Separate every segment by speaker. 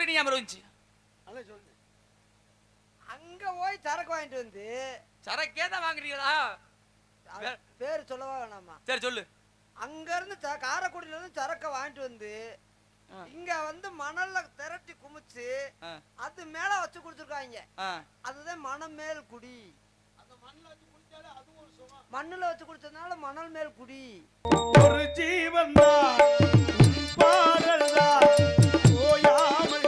Speaker 1: எப்படி ஞாபகம் இருந்துச்சு?
Speaker 2: சொல்லு. அங்க போய் சரக்கு வாங்கிட்டு வந்து.
Speaker 1: சரக்கே தான் வாங்குறீங்களா?
Speaker 2: பேர் சொல்லவா வேணாமா?
Speaker 1: சரி சொல்லு.
Speaker 2: அங்க இருந்து காரைக்குடியில இருந்து சரக்க வாங்கிட்டு வந்து இங்க வந்து மணல்ல திரட்டி குமிச்சு அது மேல வச்சு குடிச்சிருக்காங்க. அதுதான் மணமேல் குடி. மண்ணுல வச்சு குடிச்சதுனால மணல் மேல் குடி.
Speaker 3: ஒரு ஜீவன் தான் பாடல் தான் ஓயாமல்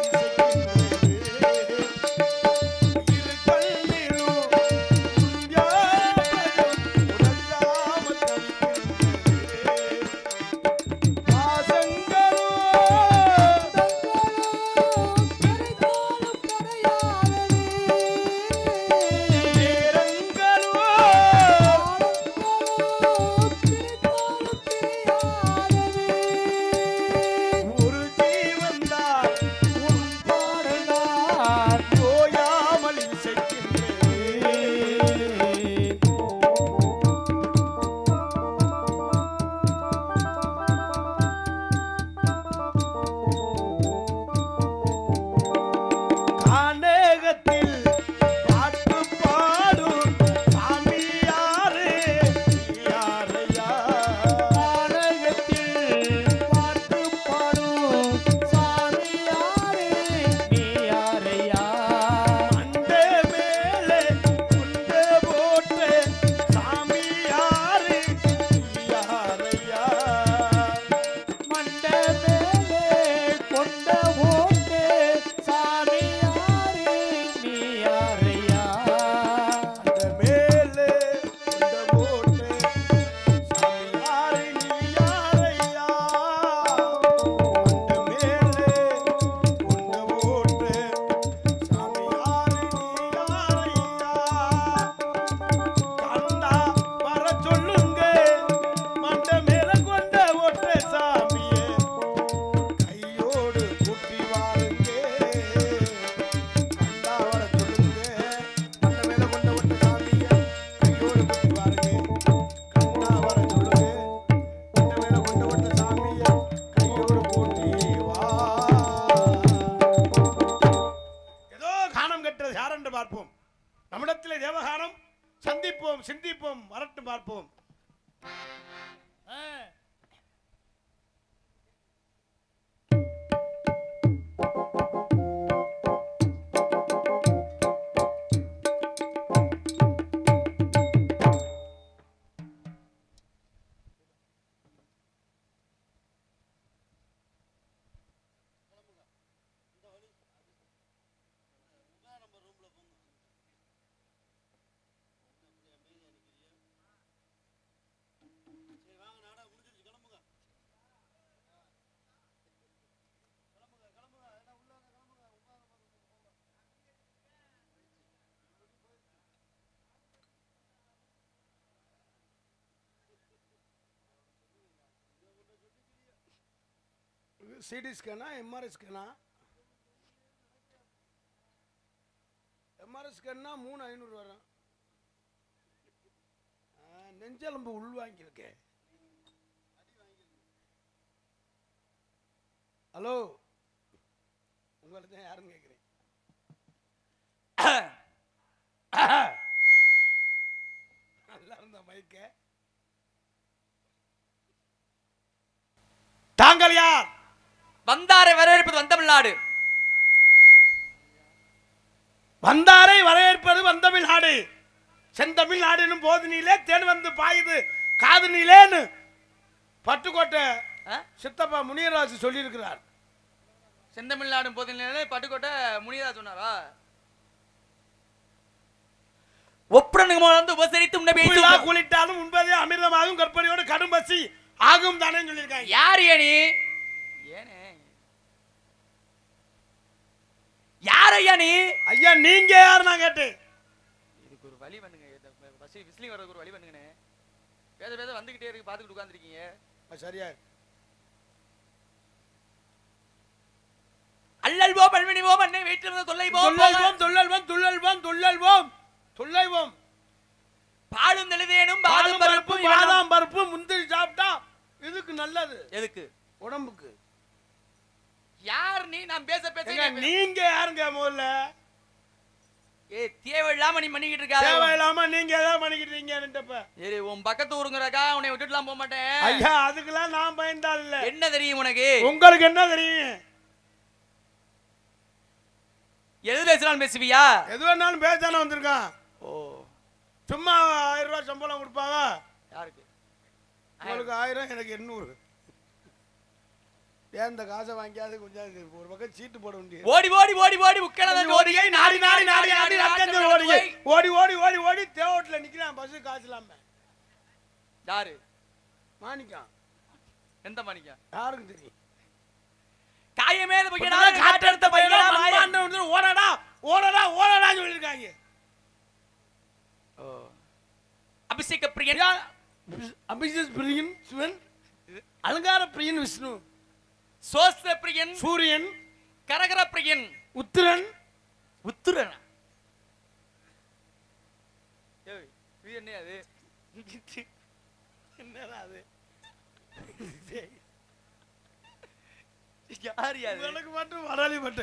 Speaker 3: பார்ப்போம். நம்மிடத்திலே தேவகானம் சந்திப்போம், சிந்திப்போம், வரட்டு பார்ப்போம். சிடி ஸ்கேனா எம்ஆர்ஐ ஸ்கேனா? எம்ஆர்ஐ ஸ்கேன்னா 3500 வரும். நெஞ்செலும்பு உள்வாங்கியிருக்கேன். ஹலோ, உங்களுக்கு தான் யாருன்னு கேட்குறேன். நல்லா இருந்த மைக்க. தாங்கள் யார்?
Speaker 1: வந்தாரை வரவேற்பது வந்தமிழ்நாடு.
Speaker 3: வந்தாரை வரவேற்பது வந்தமிழ்நாடு. செந்தமிழ்நாடு போதினிலே தேன் வந்து பாயுது காதுனிலேன்னு பட்டுக்கோட்டை சித்தப்பா முனியராஜ் சொல்லியிருக்கிறார்.
Speaker 1: செந்தமிழ்நாடு போதினிலே பட்டுக்கோட்டை முனியராஜ் சொன்னாரா? ஒப்புரனுக்கு வந்து உபசரித்து உன்னை பேசுவா
Speaker 3: குளிட்டாலும் உண்பதே அமிர்தமாகும் கற்பனையோடு கடும் பசி ஆகும் தானே சொல்லியிருக்காங்க.
Speaker 1: யார் ஏனி? ஏனே யார் ஐயா நீ?
Speaker 3: ஐயா நீங்க யார் நான் கேட்டேன்.
Speaker 1: இதுக்கு ஒரு வழி பண்ணுங்க. பஸ் விசிலிங் வரதுக்கு ஒரு வழி பண்ணுங்கண்ணே. பேச பேச வந்துகிட்டே இருக்கு, பாத்துக்கிட்டு உட்கார்ந்துருக்கீங்க.
Speaker 3: சரியா
Speaker 1: அல்லல்வோம் பல்வினிவோம் அன்னை வீட்டில் இருந்து தொல்லைவோம்
Speaker 3: துள்ளல்வோம் துள்ளல்வோம் துள்ளல்வோம் துள்ளைவோம்
Speaker 1: பாலும் தெளிவேனும் பாலும் பருப்பும்
Speaker 3: பாதாம் பருப்பு முந்திரி சாப்பிட்டா இதுக்கு நல்லது.
Speaker 1: எதுக்கு?
Speaker 3: உடம்புக்கு.
Speaker 1: யார் நீ? நான் பேச
Speaker 3: நீங்க யாருங்க முதல்ல?
Speaker 1: தேவையில்லாம நீ பண்ணிக்கிட்டு இருக்காத.
Speaker 3: தேவையில்லாம நீங்க ஏதாவது பண்ணிக்கிட்டு இருக்கீங்கன்றப்ப
Speaker 1: சரி, உன் பக்கத்து ஊருங்கறக்கா உன்னை விட்டுட்டுலாம் போக மாட்டேன்.
Speaker 3: ஐயா, அதுக்கெல்லாம் நான் பயந்தா இல்ல.
Speaker 1: என்ன தெரியும் உனக்கு?
Speaker 3: உங்களுக்கு என்ன தெரியும்?
Speaker 1: எது பேசினாலும் பேசுவியா?
Speaker 3: எது வேணாலும் பேசானே வந்திருக்கான்.
Speaker 1: ஓ,
Speaker 3: சும்மா 1000 ரூபாய் சம்பளம் கொடுப்பாங்க.
Speaker 1: யாருக்கு?
Speaker 3: உங்களுக்கு 1000, எனக்கு 800. ஏன் இந்த காசை வாங்கியாவது கொஞ்சம் ஒரு பக்கம் சீட்டு போட வேண்டியது.
Speaker 1: ஓடி ஓடி ஓடி ஓடி உட்கார்ந்து
Speaker 3: ஓடியை நாடி நாடி நாடி நாடி நட்டங்கள் ஓடியை ஓடி ஓடி ஓடி ஓடி தேவட்டில் நிற்கிறான் பஸ் காசு இல்லாம.
Speaker 1: யாரு?
Speaker 3: மாணிக்கம்.
Speaker 1: எந்த மாணிக்கம்?
Speaker 3: யாருக்கு தெரியும்?
Speaker 1: காயமே காற்றெடுத்த பையனா
Speaker 3: ஓடடா ஓடடா ஓடடா சொல்லியிருக்காங்க.
Speaker 1: அபிஷேக பிரியன்,
Speaker 3: அபிஷேக் பிரியன் சிவன், அலங்கார பிரியன் விஷ்ணு,
Speaker 1: சோஸ்திர பிரியன்
Speaker 3: சூரியன்,
Speaker 1: கரகர பிரியன்
Speaker 3: உத்திரன்.
Speaker 1: உத்திரன் என்ன அது?
Speaker 3: என்னடா அது?
Speaker 1: யார் யாரு?
Speaker 3: எனக்கு மட்டும் வராளி பட்ட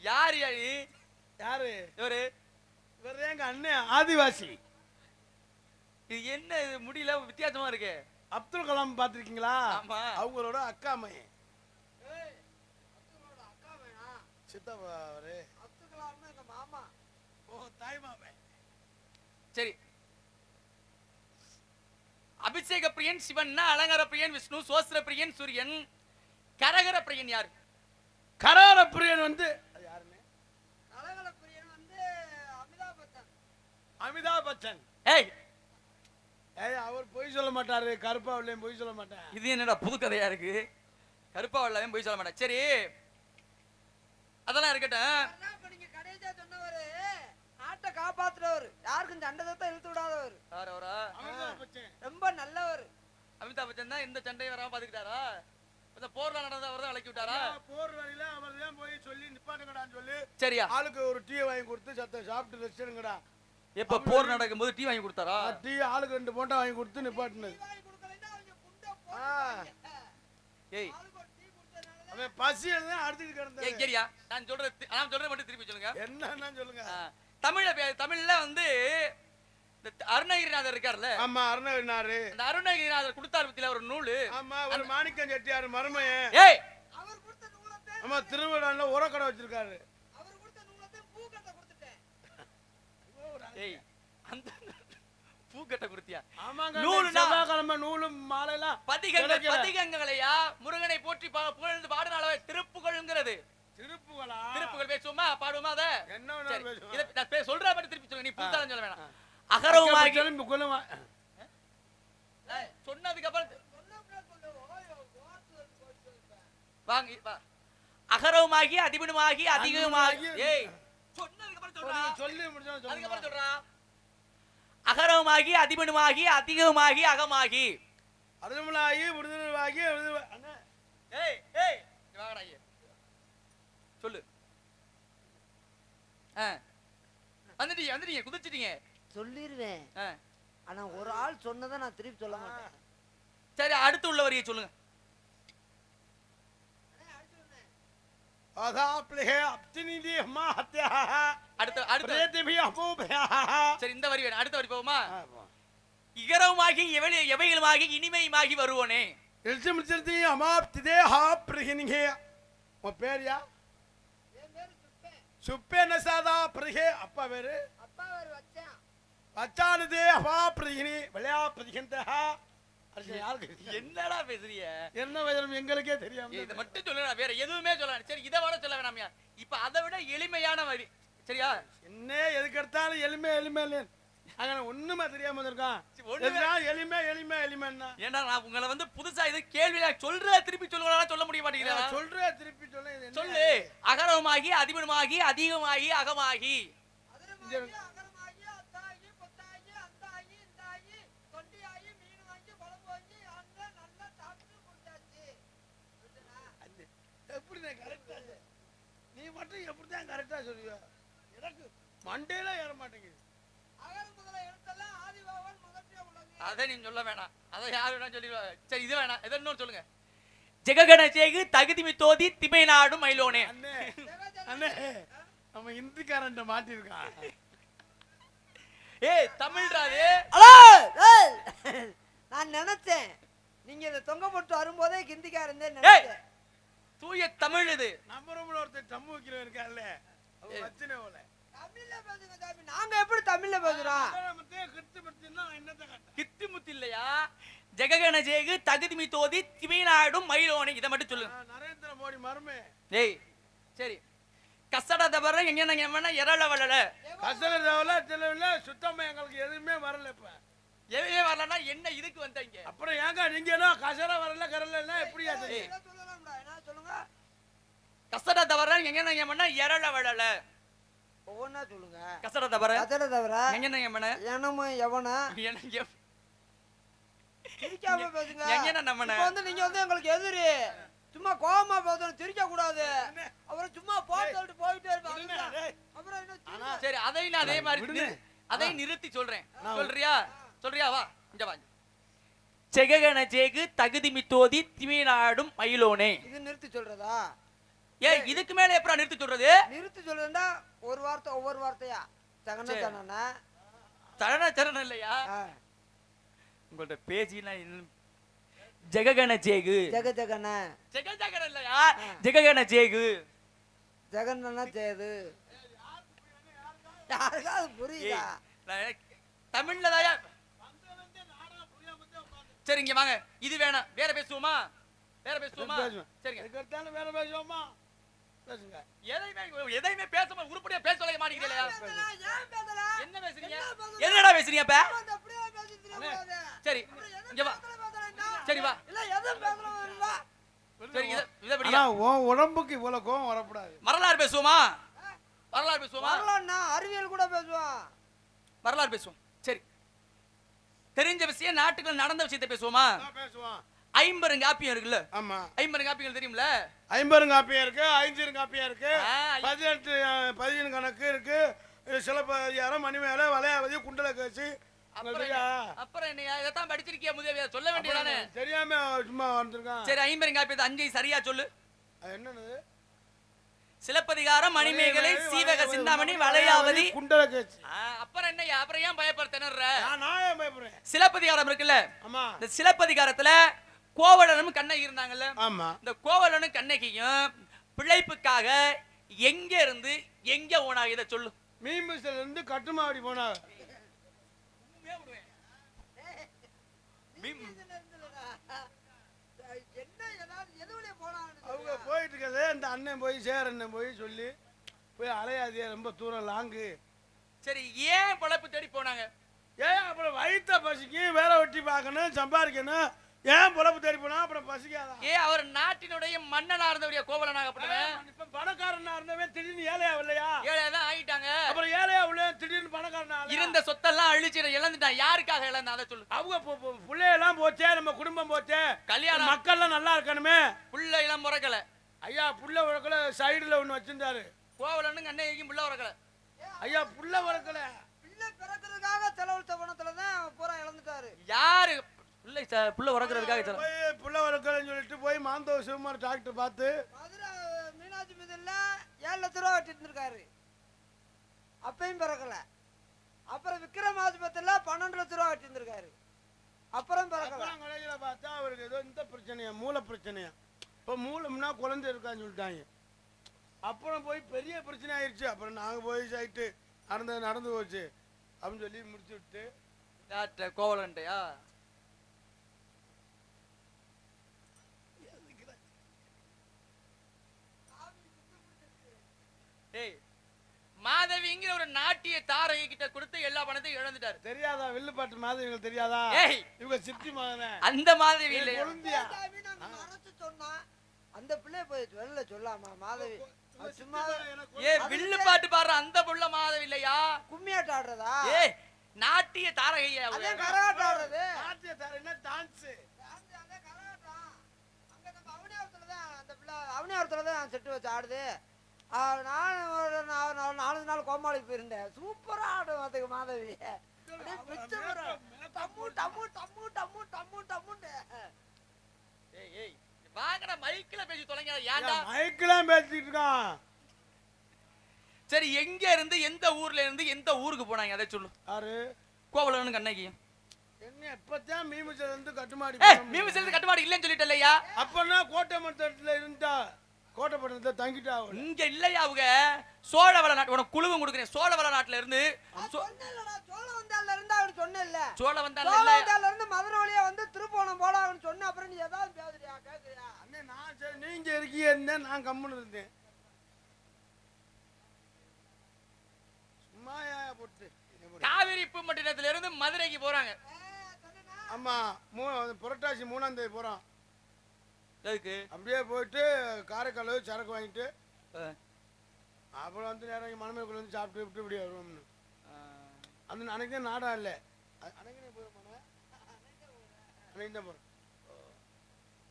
Speaker 1: யார் யாரு?
Speaker 3: யாரு
Speaker 1: இவரு?
Speaker 3: இவர் எங்க அண்ணன் ஆதிவாசி.
Speaker 1: இது என்ன இது? முடியல வித்தியாசமா இருக்கு.
Speaker 3: அப்துல் கலாம் பாத்திருக்கீங்களா?
Speaker 1: ஆமா.
Speaker 3: அவங்களோட அக்கா மையன். சித்தப்பா அவரு.
Speaker 2: அப்துல் கலாம் எங்க மாமா.
Speaker 3: ஓ, தாய் மாமன்.
Speaker 1: சரி, அபிஷேக பிரியன் சிவன், அலங்கார பிரியன் விஷ்ணு, சோஸ்திர பிரியன் சூரியன், கரகர பிரியன் யார்?
Speaker 3: கரகர பிரியன் வந்து யாருன்னு?
Speaker 2: கரகர பிரியன் வந்து அமிதாப் பச்சன்.
Speaker 3: அமிதாப் பச்சன்.
Speaker 1: ஏய்
Speaker 3: ஏய், அவர் பொய் சொல்ல மாட்டாரு. கருப்பாவிலையும் பொய் சொல்ல மாட்டார்.
Speaker 1: இது என்னடா புது கதையா இருக்கு? கருப்பாவிலையும் பொய் சொல்ல மாட்டேன். சரி, அதெல்லாம் இருக்கட்டும்.
Speaker 2: நீங்க கடைசியா சொன்னவரு நாட்டை காப்பாத்துறவர், யாருக்கும் சண்டை சத்தம் இழுத்து விடாதவர்.
Speaker 1: யார் அவரா?
Speaker 3: அமிதாப் பச்சன்
Speaker 2: ரொம்ப நல்லவர்.
Speaker 1: அமிதாப் பச்சன் தான் இந்த சண்டையை வராம பாத்துக்கிட்டாரா? இந்த போர்ல நடந்த அவர் தான் விளக்கி விட்டாரா?
Speaker 3: போர் வரையில அவர் தான் போய் சொல்லி நிப்பாட்டுங்கடான்னு சொல்லி
Speaker 1: சரியா,
Speaker 3: ஆளுக்கு ஒரு டீ வாங்கி கொடுத்து சத்த சாப்பிட்டு ரெஸ்ட் எடுங்கடா.
Speaker 1: எப்ப போர் நடக்கும் போது டீ வாங்கி கொடுத்தாரா?
Speaker 3: டீ ஆளுக்கு 2 போண்டா வாங்கி கொடுத்து நிப்பாட்டினது.
Speaker 1: ஏய்,
Speaker 3: அவன் பசியில தான் அடுத்துட்டு கிடந்தான்.
Speaker 1: ஏய் சரியா, நான் சொல்றது மட்டும் திருப்பி சொல்லுங்க.
Speaker 3: என்னன்னா சொல்லுங்க.
Speaker 1: தமிழ்ல வந்து இந்த அருணகிரிநாதர் இருக்கார்ல?
Speaker 3: ஆமா, அருணகிரிநாதர்.
Speaker 1: அந்த அருணகிரிநாதர் கொடுத்தார் பத்தில ஒரு நூல்.
Speaker 3: ஆமா, ஒரு மாணிக்கம் செட்டியார் மருமையன்.
Speaker 1: ஏய்,
Speaker 2: அவர் கொடுத்த நூலத்தை,
Speaker 3: ஆமா, திருவிழால உரக்கடை வச்சிருக்காரு.
Speaker 2: அவர் கொடுத்த நூலத்தை பூக்கட்ட கொடுத்துட்டேன்.
Speaker 1: ஏய், அந்த பூக்கட்ட கொடுத்தியா?
Speaker 3: ஆமாங்க,
Speaker 1: நூலுனா
Speaker 3: செவ்வாய்க்கிழமை நூலும் மாலைலாம்
Speaker 1: பதிகங்களையா முருகனை போற்றி புகழ்ந்து பாடுனால திருப்புகழ்ங்கிறது.
Speaker 3: திருப்புகளா?
Speaker 1: திருப்புகள் பேசுவோமா, பாடுவோமா? அத
Speaker 3: என்ன வேணாலும் பேசுவோம்.
Speaker 1: இத நான் சொல்ற மாதிரி திருப்பி சொல்லுங்க. நீ புதுசாலாம் சொல்ல வேணாம். அகரவுமாகி சொன்னதுக்கு அப்புறம் வாங்க வா. அகரவுமாகி அதிபனுமாகி அதிகமாகி. ஏய், சொன்னதுக்கு அப்புறம் சொல்றா.
Speaker 3: சொல்லி முடிச்சா
Speaker 1: அதுக்கு அப்புறம் சொல்றா. அகரவுமாகி அதிபனுமாகி அதிகமாகி அகமாகி
Speaker 3: அருள்மலாகி விடுதலாகி அண்ணா.
Speaker 1: ஏய் ஏய், வாங்கடா ஐயா, சொல்லு. வந்துட்டீங்க குதிச்சிட்டீங்க.
Speaker 2: சொல்லிடுவேன், ஆனா ஒரு ஆள் சொன்னதை நான் திருப்பி சொல்ல மாட்டேன்.
Speaker 1: சரி, அடுத்து உள்ள வரியை சொல்லுங்க. சரி, இந்த வரி வேணும். அடுத்த வரி போவோமா? இகரவுமாகி எவைகளுமாகி இனிமையுமாகி வருவோனே.
Speaker 3: உன் பேரியா? சுப்பேன சாதா பிரகே. அப்பா பேரு?
Speaker 2: அப்பா பேரு வச்சான்.
Speaker 3: வச்சானதே அப்பா பிரகினி விளையா பிரகிந்தா.
Speaker 1: என்னடா பேசுறீங்க?
Speaker 3: என்ன வயலும் எங்களுக்கே தெரியாம.
Speaker 1: இதை மட்டும் சொல்லுங்க, வேற எதுவுமே சொல்ல. சரி, இதை விட சொல்ல வேணாமியா. இப்ப அதை விட எளிமையான வரி. சரியா?
Speaker 3: என்ன எதுக்கு எடுத்தாலும் எளிமை எளிமை அங்க ஒண்ணுமே தெரியாம இருக்கான். எளிமை எளிமை எளிமைன்னா
Speaker 1: ஏன்னா நான் உங்களை வந்து புதுசா இது கேள்வி சொல்ற திருப்பி சொல்லுவாங்க, சொல்ல முடிய மாட்டேங்கிறா.
Speaker 3: சொல்ற திருப்பி
Speaker 1: சொல்லு. அகரமாகி அதிபனுமாகி அதிகமாகி அகமாகி.
Speaker 3: நீ மட்டும் எப்படிதான் கரெக்டா சொல்லுவ? எனக்கு மண்டையில ஏற மாட்டேங்குது.
Speaker 1: அதை நீ சொல்ல வேணாம். அத யாரு வேணா சொல்லிடுவா. சரி இது வேணாம், எதை இன்னொரு சொல்லுங்க. ஜெககண ஜெகு தகுதி தோதி திமை நாடும் மயிலோனே.
Speaker 3: அண்ணே அண்ணே நம்ம இந்திக்காரன் மாட்டிருக்கான்.
Speaker 1: ஏய் தமிழ்ராது.
Speaker 2: ஹலோ நான் நினைச்சேன் நீங்க இத தொங்க போட்டு வரும்போதே ஹிந்திக்காரன் நினைச்சேன்.
Speaker 1: தூய தமிழ் இது.
Speaker 3: நம்ம ரூம்ல ஒருத்தர் தம்மு வைக்கிறவன் இருக்கான்ல, அவன் வச்சனே போல.
Speaker 2: தமிழ்ல பேசுங்க சாமி. நாங்க எப்படி தமிழ்ல பேசுறோம்?
Speaker 1: கித்து முத்து இல்லையா? ஜெககண ஜெகு தகுதி தோதி திமை நாடும் மயிலோனே. இதை மட்டும் சொல்லுங்க.
Speaker 3: நரேந்திர மோடி மருமே.
Speaker 1: ஏய் சரி. கசட தவற எங்கன எரள வளல.
Speaker 3: கசட தவற தெரியல, சுத்தமா எங்களுக்கு எதுவுமே வரல. இப்ப
Speaker 1: எதுவுமே வரலன்னா என்ன இதுக்கு வந்தீங்க?
Speaker 3: அப்புறம் ஏங்க நீங்க என்ன கசட வரல கரலன்னா எப்படியா தெரியும்?
Speaker 2: என்ன சொல்லுங்க?
Speaker 1: கசட தவற எங்கன எரள வளல.
Speaker 2: ஒவ்வொன்னா சொல்லுங்க.
Speaker 1: கசட தவற
Speaker 2: எங்கன எனம எவன சிரிக்காம பேசுங்க. இப்போ வந்து நீங்க வந்து எங்களுக்கு எதிரி. சும்மா கோவமா பேசணும், சிரிக்க கூடாது. அப்புறம் சும்மா போட்டு போயிட்டே இருப்பாங்க. அப்புறம் என்ன?
Speaker 1: சரி அதையும் அதே மாதிரி அதையும் நிறுத்தி சொல்றேன். சொல்றியா வா இங்க வா. ஜெககண ஜெகு தகுதி தோதி திமை நாடும் மயிலோனே.
Speaker 2: இது நிறுத்தி சொல்றதா?
Speaker 1: ஏய் இதுக்கு மேல எப்பறா நிறுத்தி சொல்றது?
Speaker 2: நிறுத்தி சொல்றேன்டா ஒரு வார்த்தை ஒவ்வொரு வார்த்தையா. தகன தனன
Speaker 1: தரண தரண இல்லையா? உங்கள்ட்ட பேசினா ஜெககண ஜெகு
Speaker 2: ஜெகஜகன
Speaker 1: ஜெகஜகன இல்லையா? ஜெககண ஜெகு
Speaker 2: ஜெகன்னா ஜெயது. யாருக்காவது புரியுதா?
Speaker 1: தமிழ்ல தாயா? சரி இங்க வாங்க. இது வேணாம், வேற பேசுவோமா? சரிங்க
Speaker 3: வேற பேசுவோமா? பேசுங்க.
Speaker 1: எதையுமே பேசாம உருப்படியா பேச சொல்ல மாட்டீங்களா? என்ன பேசுறீங்க? என்னடா பேசுறீங்க இப்ப? சரி இங்க வா. சரி வா.
Speaker 2: இல்ல எதுவும் பேசணும் இல்ல.
Speaker 1: சரி இத படியா.
Speaker 3: உன் உடம்புக்கு இவ்வளவு கோவம் வரக்கூடாது.
Speaker 1: வரலாறு பேசுவோமா? வரலாறுனா
Speaker 2: அறிவியல் கூட பேசுவோம்.
Speaker 1: வரலாறு பேசுவோம். சரி தெரிஞ்ச விஷயம், நாட்டுக்குள்ள நடந்த விஷயத்தை பேசுவோமா?
Speaker 3: பேசுவோம்.
Speaker 1: ஐம்பெருங்காப்பியம் இருக்குல்ல?
Speaker 3: ஆமா.
Speaker 1: ஐம்பெருங்காப்பியங்கள் தெரியும்ல?
Speaker 3: ஐம்பெருங்காப்பியம் இருக்கு, ஐஞ்சிருங்காப்பியம் இருக்கு, 18 கணக்கு இருக்கு, சிலப்பதிகாரம், மணிமேலை, வளையாவதி, குண்டலகேசி.
Speaker 1: அப்புறம் என்னையா இதத்தான் படிச்சிருக்கியா? முதலியா சொல்ல வேண்டியதானே?
Speaker 3: தெரியாம சும்மா வந்திருக்கான்.
Speaker 1: சரி ஐம்பெருங்காப்பியத்தை 5 சரியா சொல்லு.
Speaker 3: என்னது?
Speaker 1: சிலப்பதிகாரம், மணிமேகலை, சீவக சிந்தாமணி, வளையாவதி,
Speaker 3: குண்டலகேசி.
Speaker 1: அப்புறம் என்னையா? அப்புறம் ஏன் பயப்படுறேன்?
Speaker 3: நான் ஏன் பயப்படுறேன்?
Speaker 1: சிலப்பதிகாரம் இருக்குல்ல?
Speaker 3: ஆமா.
Speaker 1: இந்த சிலப்பதிகாரத்துல கோவலனும் கண்ணகி இருந்தாங்கல்ல?
Speaker 3: ஆமா.
Speaker 1: இந்த கோவலனும் கண்ணகியும் பிழைப்புக்காக எங்க இருந்து எங்க போனாங்க? இத சொல்லு.
Speaker 3: மீன்பிடிச்சல இருந்து கட்டுமாவடி போனாங்க. அவங்க போயிட்டு இருக்கதே இந்த அண்ணன் போய் சேர அண்ணன் போய் சொல்லி போய் அலையாதியா, ரொம்ப தூரம் லாங்கு.
Speaker 1: சரி ஏன் பொழப்பு தேடி போனாங்க?
Speaker 3: ஏன் அப்புறம் வயிற்ற பசிக்கு வேலை வெட்டி பார்க்கணும், சம்பாதிக்கணும். ஏன் பொழப்பு தேடி போனா அப்புறம் பசிக்காதான்?
Speaker 1: அவர் நாட்டினுடைய மன்னனா இருந்தவரையா கோவலனாகப்பட்டவன்?
Speaker 3: இப்ப பணக்காரனா இருந்தவன் திடீர்னு ஏழையா இல்லையா?
Speaker 1: ஏழையாதான் ஆயிட்டாங்க.
Speaker 3: அப்புறம் ஏழையா உள்ள திடீர்னு பணக்காரனா
Speaker 1: இருந்த சொத்தெல்லாம் அழிச்சு இழந்துட்டான். யாருக்காக இழந்தான் அதை சொல்லு.
Speaker 3: அவங்க பிள்ளையெல்லாம் போச்சே, நம்ம குடும்பம் போச்சே, கல்யாணம் மக்கள்லாம் நல்லா இருக்கணுமே.
Speaker 1: புள்ள இளம் உறக்கல.
Speaker 3: ஐயா புள்ள உறக்கல, சைடுல ஒண்ணு வச்சிருந்தாரு.
Speaker 1: கோவலன்னு அன்னைக்கும் புள்ள உறக்கல.
Speaker 3: ஐயா புள்ள உறக்கல,
Speaker 2: பிள்ளை பிறக்கிறதுக்காக செலவழித்த பணத்துலதான் பூரா இழந்துட்டாரு.
Speaker 1: யாரு புள்ள உறக்கிறதுக்காக?
Speaker 3: புள்ள உறக்கலன்னு சொல்லிட்டு போய் மாந்தவ சிவமார் டாக்டர் பார்த்து
Speaker 2: மதுரை மீனாட்சி மீதில் 7 லட்சம் ரூபா வச்சுட்டு இருந்திருக்காரு. அப்பையும் பிறக்கல. அப்புறம் விக்ரம் ஆஸ்பத்திரியில 12 லட்சம் ரூபா வச்சுட்டு இருந்திருக்காரு. அப்புறம் பிறக்கல.
Speaker 3: கடையில பார்த்தா அவருக்கு ஏதோ இந்த பிரச்சனையா, மூல பிரச்சனையா. இப்போ மூலம்னா குழந்தை இருக்கான்னு சொல்லிட்டாங்க. அப்புறம் போய் பெரிய பிரச்சனை ஆயிடுச்சு. அப்புறம் நாங்க போய் சைட்டு நடந்து போச்சு அப்படின்னு சொல்லி முடிச்சு விட்டு
Speaker 1: கோவலன்டையா மாதவிங்கிற ஒரு நாட்டிய தாரகை கிட்ட கொடுத்து எல்லா பணத்தையும் இழந்துட்டாரு.
Speaker 3: தெரியாதா? வில்லுப்பாட்டு மாதவிகள் தெரியாதா? இவங்க சித்தி மகனே.
Speaker 1: அந்த மாதவி இல்ல,
Speaker 2: சொன்னா அந்த பிள்ளை போய் வெளில சொல்லாமா? மாதவி சும்மா
Speaker 1: வில்லு பாட்டு பாடுற அந்த புள்ள மாதவி இல்லையா?
Speaker 2: கும்மியாட்டம் ஆடுறதா?
Speaker 1: நாட்டிய தாரகையா?
Speaker 2: கரகாட்டம் ஆடுறது.
Speaker 3: நாட்டிய தாரகைனா டான்ஸ்.
Speaker 2: அவனியாரத்துலதான் செட்டு வச்சு ஆடுது. நான் 4 நாள் கோமாளிக்கு போயிருந்தேன். சூப்பரா ஆடும் அதுக்கு மாதவி. டம்மு டம்மு டம்மு டம்மு டம்மு டம்முன்னு.
Speaker 1: ஏய் வாங்கடா மைக்ல பேசி தொலைங்க ஏன்டா
Speaker 3: மைக்கெல்லாம் பேசிட்டு இருக்கான்.
Speaker 1: சரி எங்க இருந்து எந்த ஊர்ல இருந்து எந்த ஊருக்கு போனாங்க அதை சொல்லு.
Speaker 3: யாரு?
Speaker 1: கோவலனும் கண்ணகியும்.
Speaker 3: என்ன எப்பத்தான் மீமிசல இருந்து கட்டுமாடி
Speaker 1: மீமிசல இருந்து கட்டுமாடி இல்லன்னு சொல்லிட்டலையா?
Speaker 3: அப்பன்னா கோட்டை மட்டத்துல இருந்தா கோட்டைப்பட்டினத்துல தங்கிட்டா.
Speaker 1: இங்க இல்லையா அவங்க சோழவள நாட்டு உனக்கு குழுவும் கொடுக்குறேன். சோழவள நாட்டுல இருந்து
Speaker 2: சோழவந்தால இருந்தா அவரு சொன்னேன்ல.
Speaker 1: சோழவந்தால
Speaker 2: இருந்து மதுரை வழியா வந்து திருப்போணம் போடாங்கன்னு சொன்ன. அப்புறம் நீ ஏதாவது பேசுறியா கேக்குறியா?
Speaker 3: அண்ணே நான் சரி நீங்க இருக்கீங்க நான் கம்முன்னு இருந்தேன். சும்மாயா போட்டு
Speaker 1: காவிரி பூம்பட்டினத்துல இருந்து மதுரைக்கு போறாங்க.
Speaker 3: ஆமா புரட்டாசி 3ஆம் தேதி போறோம்.
Speaker 1: எதுக்கு?
Speaker 3: அப்படியே போயிட்டு காரைக்கால் சரக்கு வாங்கிட்டு அப்புறம் வந்து நேரம் மணமேக்குள்ள வந்து சாப்பிட்டு விட்டு இப்படி வருவோம்னு. அந்த அன்னைக்கு நாடகம் இல்லை.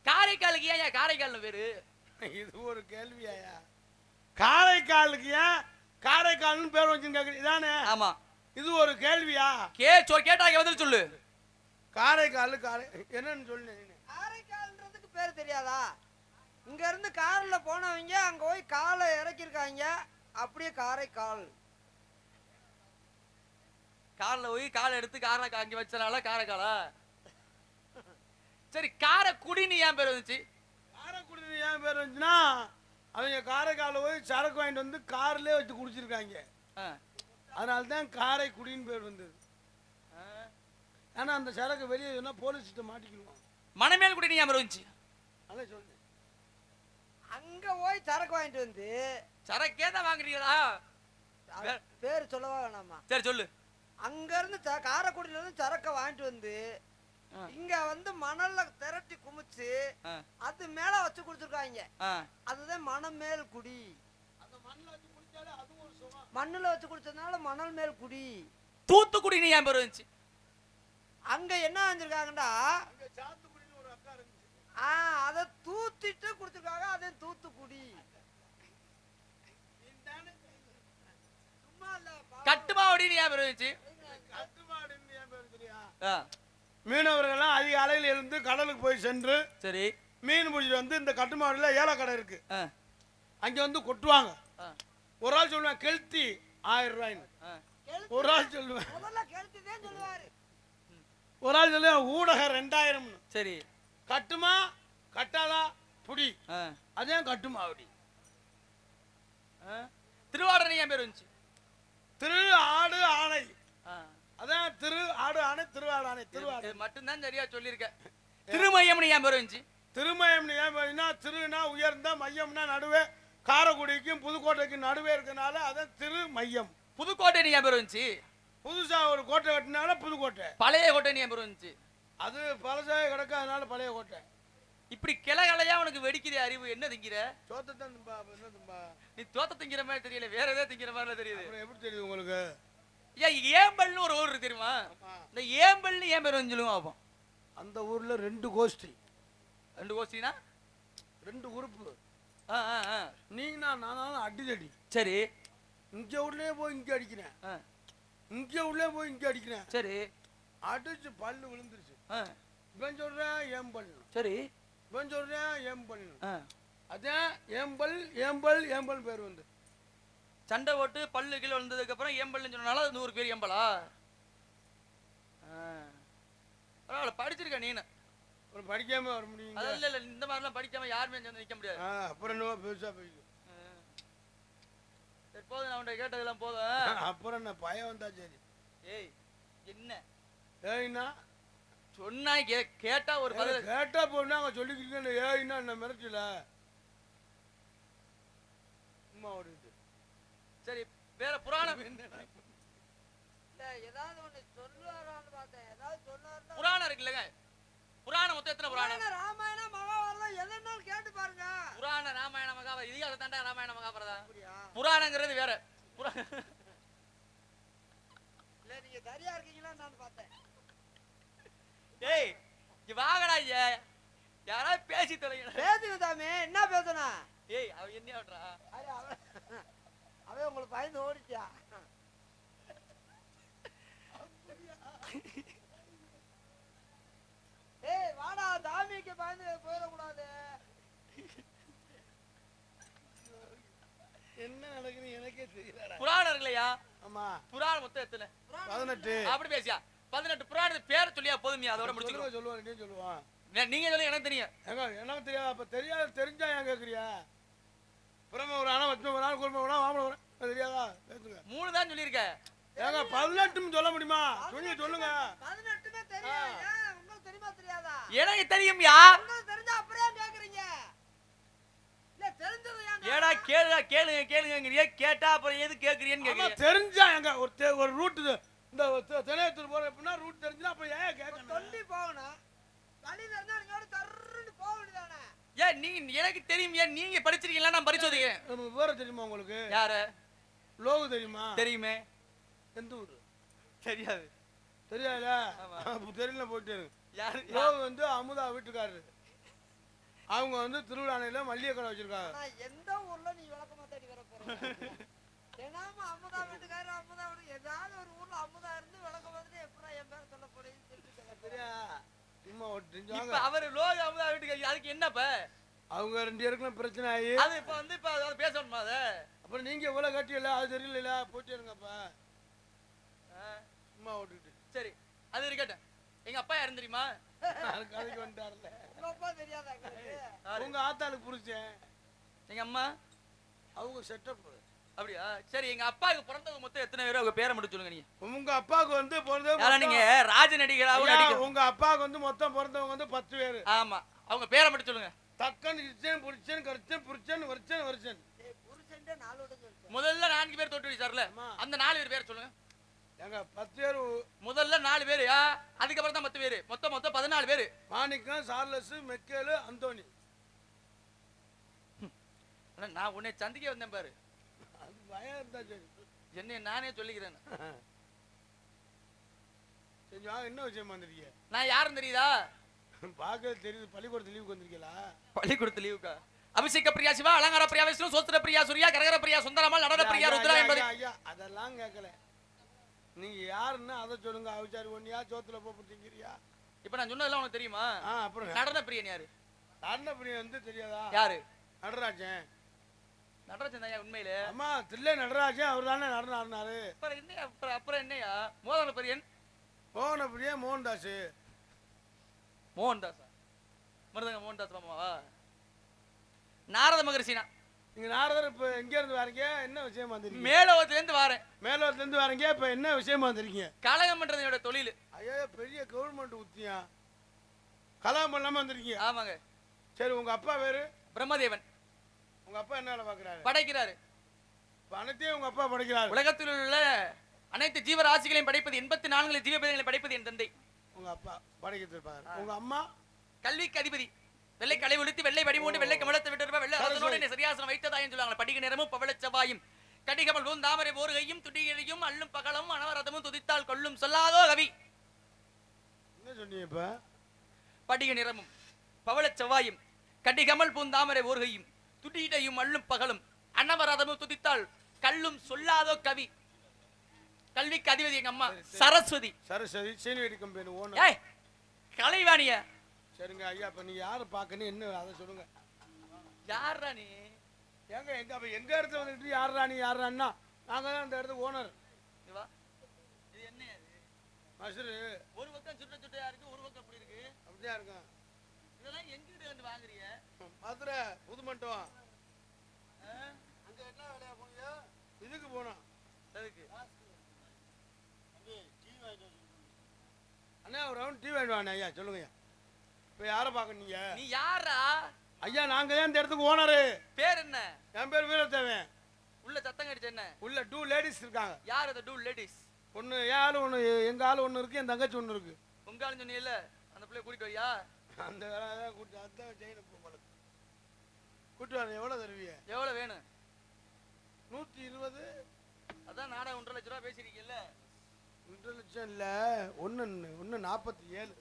Speaker 1: காரைக்காலுக்கு ஏன் காரைக்கால் பேரு?
Speaker 3: இது ஒரு கேள்வியாயா? காரைக்காலுக்கு ஏன் காரைக்கால்னு பேர் வச்சுருக்காங்க இதானே?
Speaker 1: ஆமா.
Speaker 3: இது ஒரு கேள்வியா?
Speaker 1: கேட்டாங்க பதில் சொல்லு.
Speaker 3: காரைக்கால் என்னன்னு சொல்லு.
Speaker 2: காரைக்கால்ன்றதுக்கு பேர் தெரியாதா? இங்க இருந்து கார்ல போனவங்க அங்க போய் காலை இறக்கிருக்காங்க. அப்படியே காரைக்கால்.
Speaker 1: கார்ல போய் காலை எடுத்து காரை அங்க வச்சனால காரைக்காலா? சரி காரைக்குடின்னு ஏன் பேர் வந்துச்சு?
Speaker 3: காரைக்குடின்னு ஏன் பேர் வந்துச்சுன்னா அவங்க காரைக்கால போய் சரக்கு வாங்கிட்டு வந்து கார்லயே வச்சு குடிச்சிருக்காங்க. அதனால தான் காரைக்குடின்னு பேர் வந்தது. ஆனா அந்த சரக்கு வெளியே சொன்னா போலீஸ்கிட்ட மாட்டிக்கிடுவோம்.
Speaker 1: மணமேல் குடி ஏன் பேர் வந்துச்சு?
Speaker 3: அதான் சொல்றேன்.
Speaker 2: அங்க போய் சரக்கு வாங்கிட்டு வந்து
Speaker 1: சரக்கே தான் வாங்குறீங்களா?
Speaker 2: பேர் சொல்லவா வேணாமா?
Speaker 1: சரி சொல்லு.
Speaker 2: அங்க இருந்து காரைக்குடியில இருந்து சரக்க வாங்கிட்டு வந்து இங்க வந்து மணல்ல திரட்டி குமிச்சு அது மேல வச்சு குடிச்சிருக்காங்க. அதுதான் மணமேல் குடி. மண்ணுல வச்சு குடிச்சதுனால மணல் மேல் குடி.
Speaker 1: தூத்துக்குடி ஏன் பேர் வந்துச்சு?
Speaker 2: அங்க என்ன செஞ்சிருக்காங்கடா அத தூத்திட்டு குடிச்சிருக்காங்க. அதே தூத்துக்குடி.
Speaker 1: கட்டுமாவடின்னு ஏன் பேர் வந்துச்சு?
Speaker 3: மீனவர்கள் அதிகாலையில் இருந்து கடலுக்கு போய் சென்று
Speaker 1: சரி
Speaker 3: மீன் பிடிச்சிட்டு வந்து இந்த கட்டுமாடியில ஏலக்கடை இருக்கு. அங்க வந்து கொட்டுவாங்க. ஒரு ஆள் சொல்லுவேன் கெளுத்தி 1000 ரூபாய்ன்னு. ஒரு ஆள் சொல்லுவேன் ஒரு ஆள் சொல்லுவேன் ஊடகம் 2000.
Speaker 1: சரி
Speaker 3: கட்டுமா கட்டாதா புடி அதே கட்டுமாவடி.
Speaker 1: திருவாடனை ஏன் பேர் வந்துச்சு?
Speaker 3: திரு ஆடு ஆணை. அதான் திரு ஆடு ஆணை திருவாடு ஆணை. திருவாடு
Speaker 1: மட்டும்தான் சரியா சொல்லியிருக்க. திருமயம்னு ஏன் பேர் வந்துச்சு?
Speaker 3: திருமயம்னு ஏன் பேருன்னா திருனா உயர்ந்த மையம்னா நடுவே காரைக்குடிக்கும் புதுக்கோட்டைக்கும் நடுவே இருக்கனால அதான் திருமையம்.
Speaker 1: புதுக்கோட்டை ஏன் பேர் வந்துச்சு?
Speaker 3: புதுசா ஒரு கோட்டை கட்டினால புதுக்கோட்டை.
Speaker 1: பழைய கோட்டை ஏன் பேர் வந்துச்சு?
Speaker 3: அது பழசாக கிடக்காதனால பழைய கோட்டை.
Speaker 1: இப்படி கிளையா உனக்கு வெடிக்கிற அறிவு என்ன திங்கிற?
Speaker 3: சோத்தத்தான் திம்பா. என்ன திம்பா?
Speaker 1: நீ தோத்த திங்கிற மாதிரி தெரியல, வேற ஏதாவது திங்கிற மாதிரி தெரியுது.
Speaker 3: எப்படி தெரியுது உங்களுக்கு?
Speaker 1: ஏம்பல்னு ஒரு ஊர் இருக்கு தெரியுமா? இந்த ஏம்பல்னு ஏன் பேர் வந்து சொல்லுவோம்.
Speaker 3: அந்த ஊர்ல 2 கோஷ்டி.
Speaker 1: 2 கோஷ்டினா
Speaker 3: 2 உறுப்பு.
Speaker 1: நீனா
Speaker 3: நானும் அடிதடி.
Speaker 1: சரி
Speaker 3: இங்க உள்ளே போய் இங்க அடிக்கிறேன். இங்க உள்ளே போய் இங்க அடிக்கிறேன்.
Speaker 1: சரி
Speaker 3: அடிச்சு பல்லு விழுந்துருச்சு. இவன் சொல்றேன் ஏம்பல்.
Speaker 1: சரி
Speaker 3: இவன் சொல்றேன் ஏம்பல். அதான் ஏம்பல் ஏம்பல் ஏம்பல் பேர் வந்து
Speaker 1: சண்டை போட்டு பல்லு கீழே விழுந்ததுக்கு அப்புறம் ஏம்பல்னு சொன்னால 100 பேர் ஏம்பலா? பரவாயில்ல படிச்சிருக்க நீனு.
Speaker 3: அப்புறம் படிக்காம வர முடியும்?
Speaker 1: இல்ல இல்ல இந்த மாதிரிலாம் படிக்காம யாருமே வந்து நிக்க முடியாது.
Speaker 3: அப்புறம் என்ன பெருசா போயிடும்.
Speaker 1: சரி போதும், நான் உன்கிட்ட கேட்டதெல்லாம் போதும்.
Speaker 3: அப்புறம் என்ன பயம் வந்தா சரி.
Speaker 1: ஏய் என்ன
Speaker 3: ஏய்னா
Speaker 1: சொன்னா கேட்டா ஒரு பதில்
Speaker 3: கேட்டா போனா அவங்க சொல்லிக்கிட்டு ஏய்னா என்ன மிரட்டல அம்மா ஓடுது.
Speaker 1: சரி வேற புராணம்
Speaker 2: ஏதாவது ஒண்ணு சொல்லுவாரான்னு பார்த்தேன். ஏதாவது சொன்னாருன்னா
Speaker 1: புராணம் இருக்குல்லங்க. புராணம் மொத்தம் எத்தனை புராணம்?
Speaker 2: ராமாயணம் மகாபாரதம் எதனாலும் கேட்டு பாருங்க.
Speaker 1: புராண ராமாயண மகாபாரதம் இதிகாசம் தாண்டா ராமாயண மகாபாரதம். புராணங்கிறது வேற.
Speaker 2: இல்ல நீங்க சரியா இருக்கீங்களா நான் பார்த்தேன்.
Speaker 1: ஏய் வாங்கடா ஐயா, யாராவது பேசி தொலைங்க.
Speaker 2: பேசுங்க தாமே, என்ன பேசணும்?
Speaker 1: ஏய் அவ என்ன பண்றா?
Speaker 2: அவன் உங்களுக்கு பயந்து ஓடிச்சா? பயந்து போயிடக்கூடாது.
Speaker 3: என்ன நடக்குது எனக்கே தெரியல.
Speaker 1: புராணம் இருக்குல்லையா?
Speaker 3: ஆமா.
Speaker 1: புராணம் மொத்தம் எத்தனை?
Speaker 3: 18.
Speaker 1: அப்படி பேசியா? 18 புராணத்து பேரை சொல்லியா போதுமியா? அதோட முடிச்சுக்கோ.
Speaker 3: சொல்லுவான், நீ சொல்லுவான்.
Speaker 1: நீங்க சொல்லி எனக்கு தெரியும்.
Speaker 3: ஏங்க எனக்கு தெரியாது. அப்ப தெரியாது, தெரிஞ்சா ஏன் கேக்குறியா? புறம ஒரு ஆனா வச்சு ஒரு ஆள் குடும்ப ஒரு ஆம்பளை ஒரு தெரியாதா? பேசுங்க.
Speaker 1: 3 தான் சொல்லியிருக்க.
Speaker 3: ஏங்க 18 சொல்ல முடியுமா? சொல்லுங்க.
Speaker 2: 18மே தெரியும். ஏன் உங்களுக்கு தெரியுமா தெரியாதா?
Speaker 1: எனக்கு தெரியும்யா.
Speaker 2: உங்களுக்கு தெரிஞ்சா அப்படியே கேக்குறீங்க. இல்ல தெரிஞ்சது ஏன்?
Speaker 1: ஏடா கேளுங்கங்கறியே, கேட்டா அப்புறம் எது கேக்குறீன்னு கேக்குறீங்க.
Speaker 3: தெரிஞ்சா எங்க ஒரு ரூட் இந்த தெனையத்தூர் போற எப்படின்னா ரூட் தெரிஞ்சுனா அப்ப ஏன் கேட்கணும்?
Speaker 2: தொண்டி போகணும். வழி தெரிஞ்சா நீங்க தர்றன்னு போக வேண்டியதானே?
Speaker 1: ஏன் நீங்க எனக்கு தெரியும். ஏன் நீங்க படிச்சிருக்கீங்களா? நான் பரிசோதிக்கிறேன்.
Speaker 3: நம்ம வேற தெரியுமா உங்களுக்கு?
Speaker 1: யாரு?
Speaker 3: லோகு தெரியுமா?
Speaker 1: தெரியுமே.
Speaker 3: எந்த ஊரு?
Speaker 1: தெரியாது.
Speaker 3: தெரியாதா? அப்ப தெரியல போயிட்டு இருக்கு.
Speaker 1: யாரு?
Speaker 3: லோகு வந்து அமுதா வீட்டுக்காரரு. அவங்க வந்து திருவிழானையில மல்லிகை கடை வச்சிருக்காங்க.
Speaker 2: ஆனா எந்த ஊர்ல நீ விளக்கமா தேடி வர போறீங்க? ஏனாம அமுதா வீட்டுக்காரரு அமுதா வீட்டு ஏதாவது ஒரு ஊர்ல அமுதா இருந்து விளக்க மாதிரி எப்படா என் பேர் சொல்ல போறீங்கன்னு தெரிஞ்சுக்கல.
Speaker 3: சரியா? சும்மா
Speaker 1: இப்ப அவர் லோக அமுதா வீட்டுக்கு அதுக்கு என்னப்ப?
Speaker 3: அவங்க 2 பேருக்கும் பிரச்சனை ஆகி
Speaker 1: அது இப்ப வந்து இப்ப அது பேசணுமா? அத
Speaker 3: அப்புறம் நீங்க எவ்வளவு கட்டியல அது தெரியல போயிட்டே இருங்கப்பா. சும்மா ஓட்டுட்டு.
Speaker 1: சரி அது இருக்கட்டும். எங்க அப்பா யாரும் தெரியுமா?
Speaker 3: கதைக்கு வந்துட்டார்ல.
Speaker 2: உங்க அப்பா தெரியாதா உங்களுக்கு?
Speaker 3: உங்க ஆத்தாளுக்கு புரிச்சேன்.
Speaker 1: எங்க அம்மா
Speaker 3: அவங்க செட்டப்.
Speaker 1: அப்படியா? சரி எங்க அப்பாவுக்கு பிறந்தவங்க மொத்தம் எத்தனை பேர்? அவங்க பேரை மட்டும் சொல்லுங்க. நீங்க
Speaker 3: உங்க அப்பாவுக்கு வந்து பிறந்தவங்க
Speaker 1: யாரா? நீங்க ராஜ நடிகராவும் நடிக்க.
Speaker 3: உங்க அப்பாவுக்கு வந்து மொத்தம் பிறந்தவங்க வந்து 10 பேர்.
Speaker 1: ஆமா. அவங்க பேரை மட்டும் சொல்லுங்க.
Speaker 3: தக்கன் கிருச்சன் புரிச்சன் கர்ச்சன் புரிச்சன் வருச்சன் வருச்சன்.
Speaker 2: புருஷன்டே 4 விட சொல்லுங்க.
Speaker 1: முதல்ல 4 பேர் தொட்டு வச்சார்ல, அந்த 4 பேர் பேர் சொல்லுங்க.
Speaker 3: எங்க 10 பேர். முதல்ல
Speaker 1: 4 பேர். அதுக்கு அப்புறம் தான் 10 பேர். மொத்தம் 14 பேர்.
Speaker 3: மாணிக்கம், சார்லஸ், மெக்கேல், அந்தோனி.
Speaker 1: நான் உன்னை சந்திக்க வந்தேன் பாரு.
Speaker 3: அது பயம் இருந்தா சரி.
Speaker 1: என்ன நானே சொல்லிக்கிறேன்.
Speaker 3: சரி வாங்க, என்ன விஷயம் வந்திருக்கீங்க?
Speaker 1: நான் யாரும் தெரியுதா?
Speaker 3: பாக்க தெரியுது. பள்ளிக்கூடத்து லீவுக்கு வந்திருக்கீங்களா?
Speaker 1: பள்ளிக்கூடத்து லீவுக்கா? அபிஷேக பிரியா சிவா, அலங்கார பிரியா விஷ்ணு, சோஸ்திர பிரியா சூர்யா, கரகர பிரியா சுந்தரமால், நடன பிரியா ருத்ரா என்பது.
Speaker 3: ஐயா அதெல்லாம் கேட்கல. நீங்க யாருன்னா அதை சொல்லுங்க. அவிச்சாரி ஒன்னியா சோத்துல போட்டுங்கிறியா?
Speaker 1: இப்ப நான் சொன்னதெல்லாம் உனக்கு தெரியுமா?
Speaker 3: அப்புறம்
Speaker 1: நடன பிரியன் யாரு?
Speaker 3: நடன பிரியன் வந்து தெரியாதா?
Speaker 1: யாரு?
Speaker 3: நடராஜன்.
Speaker 1: நடராஜன் தான் உண்மையிலே.
Speaker 3: அம்மா தில்லை நடராஜன் அவர் தானே நடனம் ஆடினாரு.
Speaker 1: அப்புறம் என்னையா? மோகன பிரியன்.
Speaker 3: மோகன பிரியன் மோகன்தாஸ்.
Speaker 1: மோகன்தாஸ் மருதங்க மோகன்தாஸ் மாமாவா? நாரத மகரிஷினா?
Speaker 3: நீங்க நாரதர் இப்ப எங்க இருந்து வரீங்க? என்ன விஷயமா வந்திருக்கீங்க?
Speaker 1: மேலோகத்துல இருந்து வரேன்.
Speaker 3: மேலோகத்துல இருந்து வரீங்க. இப்ப என்ன விஷயமா வந்திருக்கீங்க?
Speaker 1: கலகம் பண்றது என்னோட தொழில்.
Speaker 3: ஐயா பெரிய கவர்மெண்ட் உத்தியா? கலகம் பண்ணாம வந்திருக்கீங்க?
Speaker 1: ஆமாங்க.
Speaker 3: சரி உங்க அப்பா பேரு?
Speaker 1: பிரம்மதேவன்.
Speaker 3: உங்க அப்பா என்ன வேலை பாக்குறாரு?
Speaker 1: படைக்கிறாரு.
Speaker 3: அனைத்தையும் உங்க அப்பா படைக்கிறாரு.
Speaker 1: உலகத்தில் உள்ள அனைத்து ஜீவராசிகளையும் படைப்பது 84 ஜீவபேதங்களை படைப்பது என் தந்தை.
Speaker 3: உங்க அப்பா படைக்கிட்டு இருப்பாரு. உங்க அம்மா
Speaker 1: கல்விக்கு அதிபதி. வெள்ளை கலை ஒழித்து வெள்ளை வடிமூண்டு வெள்ளை கமலத்தை விட்டு வெள்ளை அரசனோடு என்னை சரியாசனம் வைத்ததாயும் சொல்லுவாங்க. படிக நிறமும் பவளச் செவ்வாயும் கடிகமல் தாமரை போர்கையும் துடிகையும் அள்ளும் பகலும் அனவரதமும் துதித்தால் கொள்ளும் சொல்லாதோ கவி.
Speaker 3: என்ன சொன்னீங்க இப்ப?
Speaker 1: படிக நிறமும் பவளச் செவ்வாயும் கடிகமல் பூந்தாமரை போர்கையும் துடிகையும் அள்ளும் பகலும் அனவரதமும் துதித்தால் கள்ளும் சொல்லாதோ கவி. கல்விக்கு அதிபதி எங்க அம்மா சரஸ்வதி.
Speaker 3: சரஸ்வதி சீனிவேடி கம்பெனி ஓனர்.
Speaker 1: ஏய் கலைவாணிய.
Speaker 3: சரிங்க ஐயா, இப்ப நீங்க யாரை பார்க்கணும் என்ன அதை சொல்லுங்க.
Speaker 1: யாரா நீ?
Speaker 3: ஏங்க எங்க அப்ப எங்க இடத்துல வந்துட்டு யாரா நீ யாரான்னா நாங்க தான் அந்த இடத்துக்கு ஓனர்.
Speaker 1: இது என்ன அது?
Speaker 3: மசுரு
Speaker 1: ஒரு பக்கம் சுட்ட சுட்டையா இருக்கு, ஒரு பக்கம் அப்படி இருக்கு.
Speaker 3: அப்படியா இருக்கும்.
Speaker 1: இதெல்லாம் எங்கிட்ட வந்து வாங்குறீங்க?
Speaker 3: மதுரை புதுமண்டபம். அங்க என்ன வேலையா போனீங்க? இதுக்கு போனோம்.
Speaker 1: அதுக்கு
Speaker 3: அண்ணா ஒரு ரவுண்ட் டீ வேண்டுவாண்ணே. ஐயா சொல்லுங்க. இப்ப யாரை பார்க்க நீங்க?
Speaker 1: நீ யாரா?
Speaker 3: ஐயா நாங்க தான் இந்த இடத்துக்கு ஓனரு.
Speaker 1: பேர் என்ன?
Speaker 3: என் பேர் வீரத்தேவன்.
Speaker 1: உள்ள சத்தம் கடிச்சு என்ன?
Speaker 3: உள்ள 2 லேடிஸ் இருக்காங்க.
Speaker 1: யார் அந்த 2 லேடிஸ்?
Speaker 3: ஒன்னு என் ஆளு ஒன்னு எங்க ஆளு ஒன்னு இருக்கு, என் தங்கச்சி ஒன்னு இருக்கு.
Speaker 1: உங்க ஆளு சொன்னீங்கல்ல, அந்த பிள்ளைய கூட்டிட்டு வரியா?
Speaker 3: அந்த வேலை தான் கூட்டி அதான் ஜெயில போங்களுக்கு கூட்டி வர. எவ்வளவு தருவீங்க?
Speaker 1: எவ்வளவு வேணும்?
Speaker 3: 120.
Speaker 1: அதான் நாடா 1.5 லட்சம் ரூபாய் பேசிருக்கீங்கல்ல.
Speaker 3: 1.5 லட்சம் இல்ல, 1 47.